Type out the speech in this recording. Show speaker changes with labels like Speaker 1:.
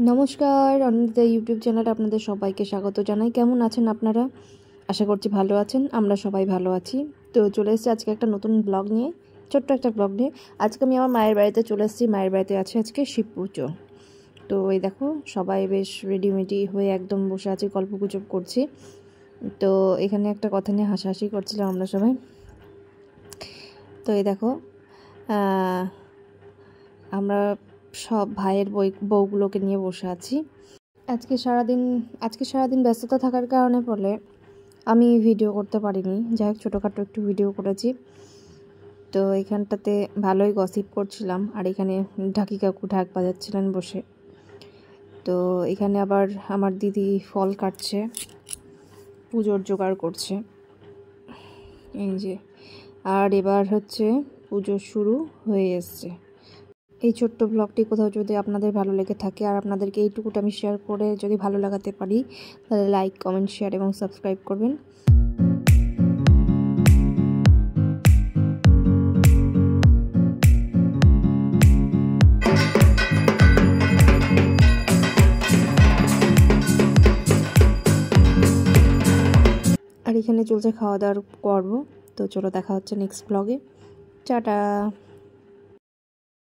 Speaker 1: নমস্কার, অনিন্দিতা ইউটিউব চ্যানেলে আপনাদের সবাইকে স্বাগত জানাই। কেমন আছেন আপনারা? আশা করছি ভালো আছেন। আমরা সবাই ভালো আছি। তো চলে এসেছি আজকে একটা নতুন ব্লগ নিয়ে, ছোট্ট একটা ব্লগ নিয়ে। আজকে আমি আমার মায়ের বাড়িতে চলে এসেছি। মায়ের বাড়িতে আছে আজকে শিব পুজো। তো এই দেখো সবাই বেশ রেডিমেডি হয়ে একদম বসে আছি, গল্প গুজব করছি। তো এখানে একটা কথা নিয়ে হাসাহাসি করছিলাম আমরা সবাই। তো এই দেখো আমরা সব ভাইয়ের বউগুলোকে নিয়ে বসে আছি। আজকে সারাদিন ব্যস্ততা থাকার কারণে বলে আমি ভিডিও করতে পারিনি। যাই হোক, ছোটোখাটো একটু ভিডিও করেছি। তো এখানটাতে ভালোই গসিপ করছিলাম, আর এখানে ঢাকি কাকু ঢাক বাজাচ্ছিলেন বসে। তো এখানে আবার আমার দিদি ফল কাটছে, পুজোর জোগাড় করছে এই যে। আর এবার হচ্ছে পুজো শুরু হয়ে এসছে। এই ছোট্ট ব্লগটি কোথাও যদি আপনাদের ভালো লেগে থাকে আর আপনাদেরকে এইটুকুটা আমি শেয়ার করে যদি ভালো লাগাতে পারি, তাহলে লাইক, কমেন্ট, শেয়ার এবং সাবস্ক্রাইব করবেন। আর এখানে চলছে খাওয়া দাওয়ার পর্ব। তো চলো দেখা হচ্ছে নেক্সট ব্লগে। টাটা।